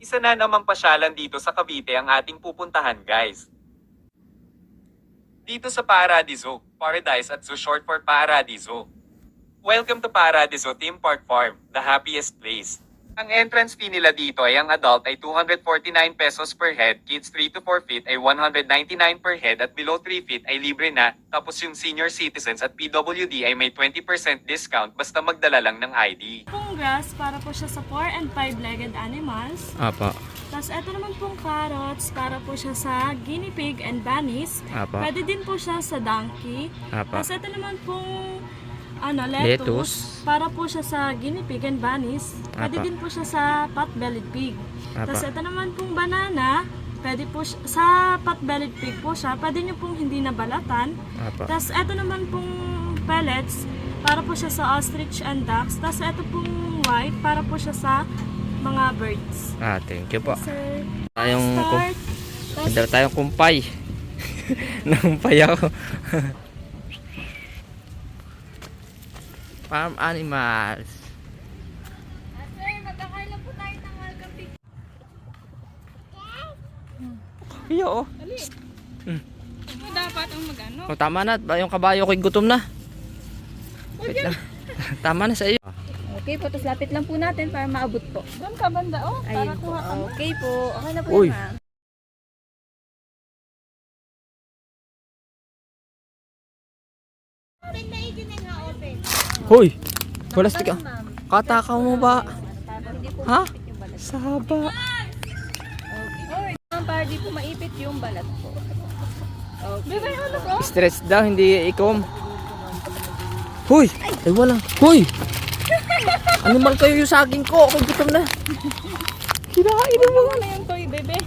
Isa na namang pasyalan dito sa Cavite ang ating pupuntahan, guys. Dito sa Paradiso, Paradise at Zoo short for Paradiso. Welcome to Paradiso Theme Park Farm, the happiest place. Ang entrance fee nila dito ay ang adult ay 249 pesos per head, kids 3 to 4 feet ay 199 per head at below 3 feet ay libre na, tapos yung senior citizens at PWD ay may 20% discount basta magdala lang ng ID. Pong grass para po siya sa 4 and 5-legged animals. Apa. Tapos ito naman pong carrots para po siya sa guinea pig and bunnies. Apa. Pwede din po siya sa donkey. Apa. Tapos ito naman pong Lettuce. lettuce para po siya sa guinea pig and bunnies. Pwede Apa. din po siya sa pot-bellied pig. Apa. Tapos ito naman pong banana, pwede po siya, sa pot-bellied pig po siya. Pwede nyo pong hindi nabalatan. Apa. Tapos ito naman pong pellets para po siya sa ostrich and ducks. Tapos ito pong white para po siya sa mga birds. Thank you po. Sir, Tayong start. Madala tayong kumpay. Nakumpay ako. Farm animals. Sir, magkakaila po tayo ng welcome picture. Iyo oh. Dapat ang magano. Oh, tama na. Yung kabayo ko'y gutom na. Wait lang. Tama na sa iyo. Okay po, tapos lapit lang po natin para maabot po. Doon ka banda, oh. Para Ayun po. kuha ka. Okay po. Okay na po Uy. yun, ma'am. Hoy. Plastic ah. Ma'am. Katakaw mo ba? Hindi po Ha? maipit yung balat. Saba. Okay. Ma'am, para di po maipit yung balat po. Okay. Bebe, ano ko? Stress daw, hindi ikom. Hoy! Ay wala. Hoy! Animal kayo yung saging ko. Ako gutom na. Kinain mo. Ano yung toy, bebe?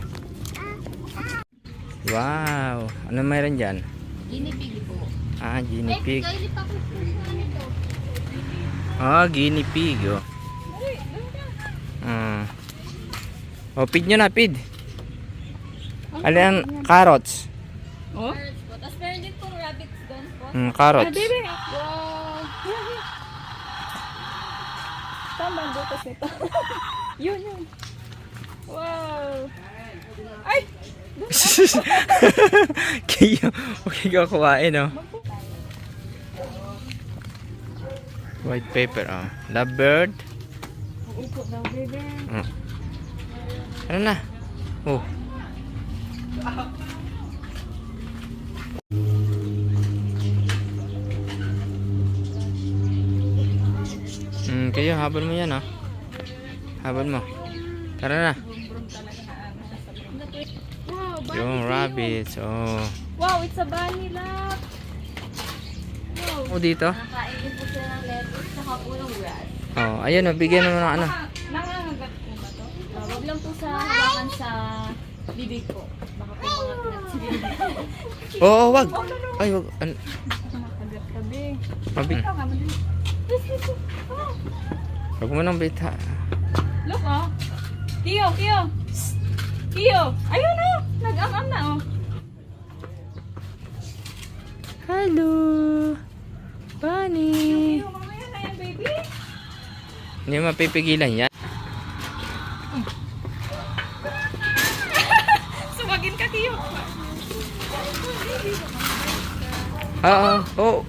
Wow. Ano mayroon dyan? Guinea pig po. Guinea pig. Kailip ako po sa nito. Guinea pig. Oh. Pid nyo na, pid. Ano yan? Carrots. Oh? Carrots po. Tapos meron din pong rabbits doon po. Carrots. Bebe. Wow. Tama ang butas nito. Yun. Wow. Ay! Kaya, okay ka kumain, oh. White paper, oh. Lovebird. Upo daw, bebe. Ano na? Oh. Kaya habol mo yan, oh. Habol mo. Tara na. Wow, bunny Yung tail. rabbits, oh. Wow, it's a bunny lap. Wow. Oh, dito. Nakain din po sila ng lettuce saka po ng grass. Oh, ayun, oh. Bigyan mo ng ano. Nangangagat po ba to? Wag lang po sa hawakan sa bibig po. Baka po mga pinat sa bibig. Oo, wag. Ay, wag. Nangangagat ka, be. Mabig. Ikaw nga, madali. Wag mo nang bita. Look, oh. Kiyo, Kiyo. Shh. Kiyo. Ayun, oh. Nag-am-am na, oh. Hello. Bunny. Kiyo, mamaya na yan, baby. Hindi mapipigilan yan. Sumagin ka, Kiyo. Oo. Oh.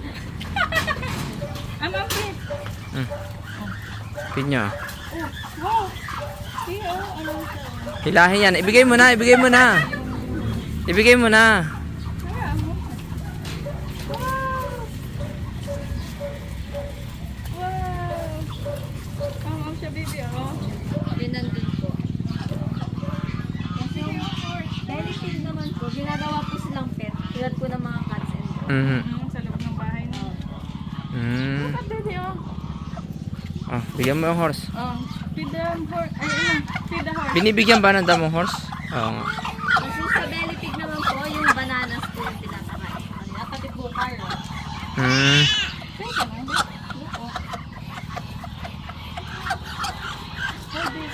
Am-am, be. Pin nyo. Wow. Kiyo, ano siya? Hilahin yan. Ibigay mo na. Ibigay mo na. Ibigay mo na. Kaya, mo. Wow. Wow. Am-am siya, baby, oh. Yun nandun po. Kasi belly pig naman po, ginagawa po silang pet. Tulad po ng mga cats and dogs. Sa loob ng bahay na. Mm. Look at baby, oh. Bigyan mo yung horse. Oh, feed the horse. Ay, ano? Feed the horse. Binibigyan ba ng damong horse? Oo nga. Kasi sa belly pig naman po, yung bananas po yung pinapakain. Pati po carrot. Hmm. Thank you, man. Look, oh. Baby.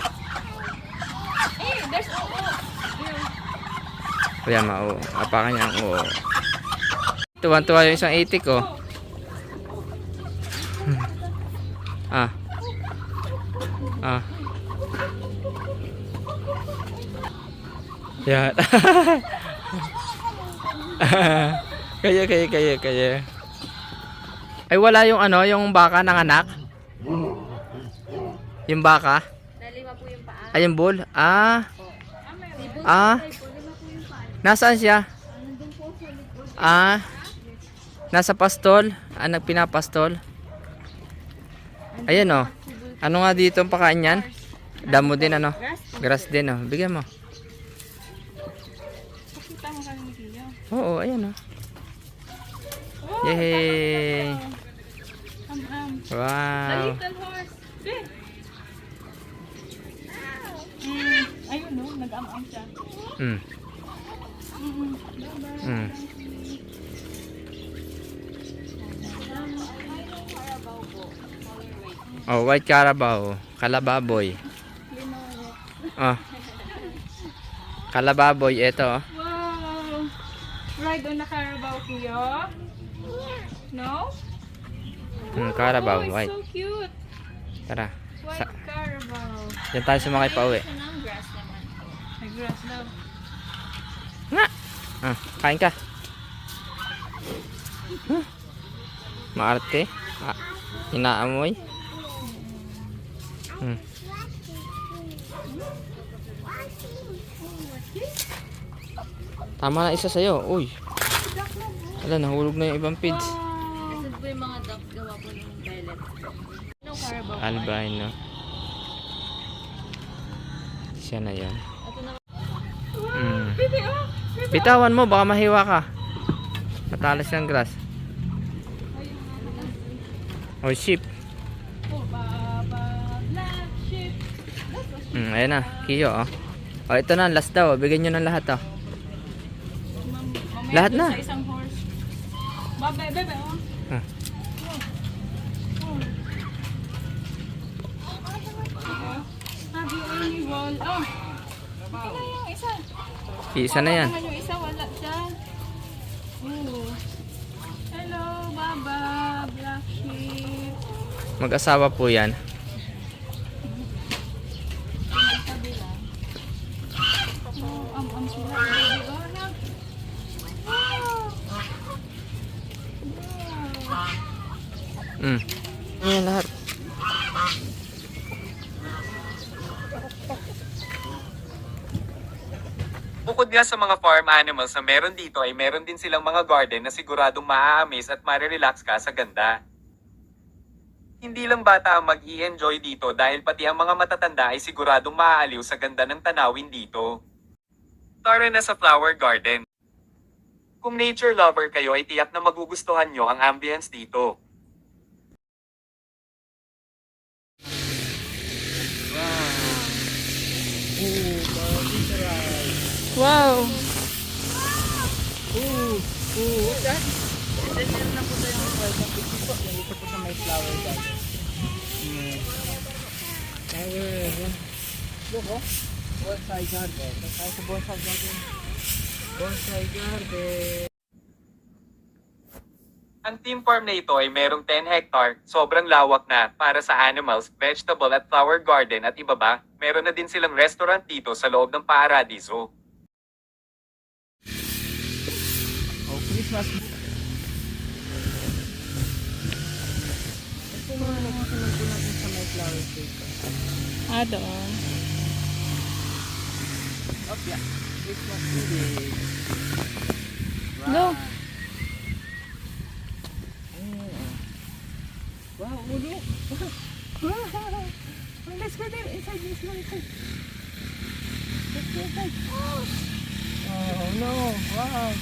Eh, there's Kaya apakan niya ang oo. Tuwan-tuwa yung isang itik, oh. Ah. Yan. Kaya. Ay, wala yung ano, yung baka ng anak? Yung baka? Nalima po yung paa. Ay, yung bull? Ah. Ah. Nasaan siya? Ah. Nasa pastol? Ah, nagpinapastol? Ayan oh. Ano nga dito ang pakain yan? Damo din ano? Grass din oh. Bigyan mo. Pakita mo kami niyo. Oo, ayan oh. Yay! Wow! Little horse. Ayun no, nag-am-am siya. Mm. Mm. Oh, white carabao. Kalababoy. Oh. Kalababoy, ito oh. Wow! Ride on the Carabao, Kiyo? No? Carabao, Oh, it's white. so cute. Tara. White Carabao. Diyan tayo sumakay pa uwi. Siya ng grass naman. May grass daw. Nga! Ah, kain ka. Maarte. Ah, inaamoy. Hmm. Tama na isa sa'yo. Uy. Wala, nahulog na yung ibang pids. Ito po yung mga duck gawa po ng pellet. No Carabao. Albino. Siya na yan. Ito na. Mm. Bitawan mo, baka mahiwa ka. Matalas ng grass. Oh, sheep. Oh, baba, black sheep. Ayan na, Kiyo oh. Oh, ito na, last daw. Bigyan nyo ng lahat oh. Mamaya Lahat dun na. Sa isang horse. Babe, bebe, oh. Ah. Sabi only one. Oh. Ito na yung isa. Isa na yan. Naman yung isa, wala dyan. Oh. Hello, Baba, black sheep. Mag-asawa po yan. Sabi lang. Oh, am sila. Baby, oh, anak. Wow. Mm. Ayan lahat. Bukod nga sa mga farm animals na meron dito ay meron din silang mga garden na siguradong maa-amaze at marirelax ka sa ganda. Hindi lang bata ang mag-i-enjoy dito dahil pati ang mga matatanda ay siguradong maaaliw sa ganda ng tanawin dito. Tara na sa flower garden. Kung nature lover kayo ay tiyak na magugustuhan nyo ang ambience dito. Wow. Ang team farm na ito ay merong 10 hectare, sobrang lawak na, para sa animals, vegetable at flower garden at iba ba, meron na din silang restaurant dito sa loob ng Paradiso. Oh, Christmas. Ah, doon. Christmas village. Go. Wow, ulo. Let's go there. Inside, let's go inside. Let's go inside. Oh no, wow.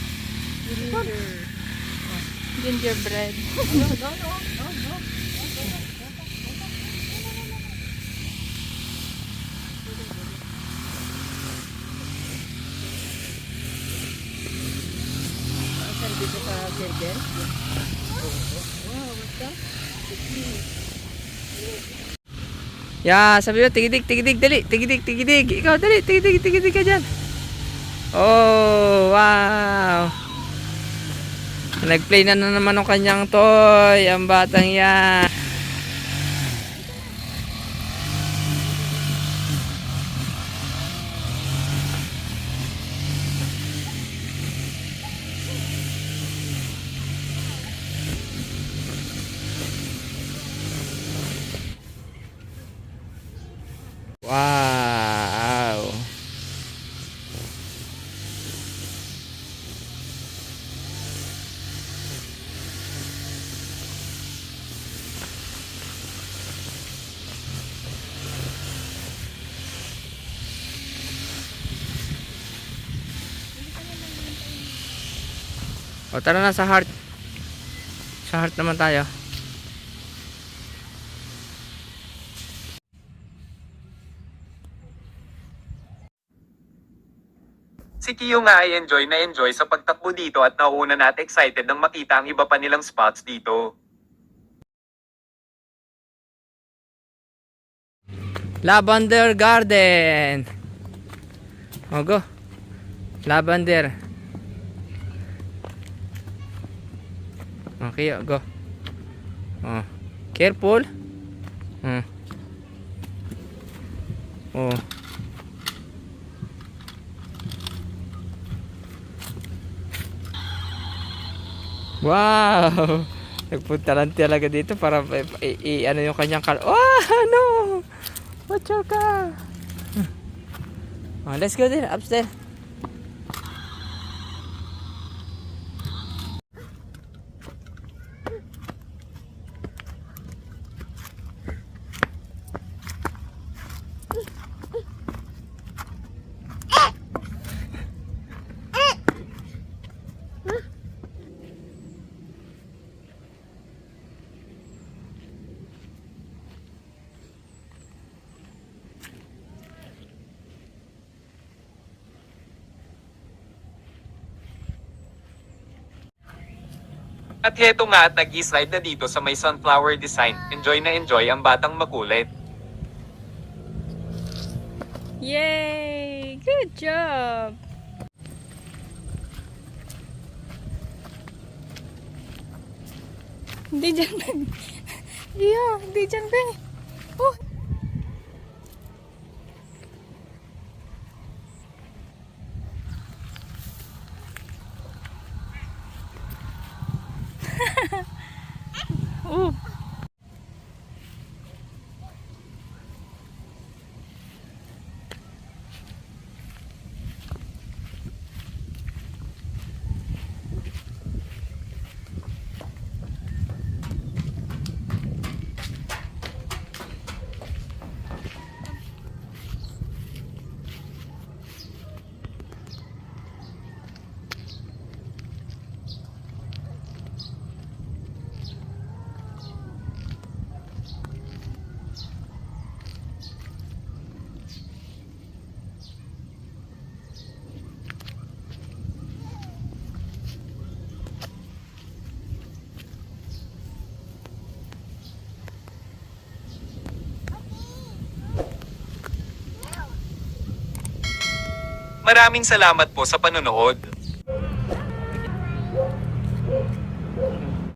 Gingerbread. Saan dito sa Kirgen? Yeah, sabi mo, tigidig, dali, tigidig. Ikaw, dali, tigidig ka dyan. Oh, wow. Nag-play na naman ng kanyang toy, ang batang yan. O tara na sa heart. Sa heart naman tayo. Si Kiyo nga ay enjoy na enjoy sa pagtakbo dito at nauuna na at excited nang makita ang iba pa nilang spots dito. Lavender Garden. O go. Lavender. Okay, go. Oh. Careful. Oh. Wow! Nagpunta lang talaga dito para ano yung kanyang oh, no! Watch your car! Oh, let's go there, upstairs. At heto nga at nag-slide na dito sa may sunflower design. Enjoy na enjoy ang batang makulit. Yay! Good job! Hindi dyan, Ben. Yeah, hindi dyan, Ben. Oh! Oh! Maraming salamat po sa panonood.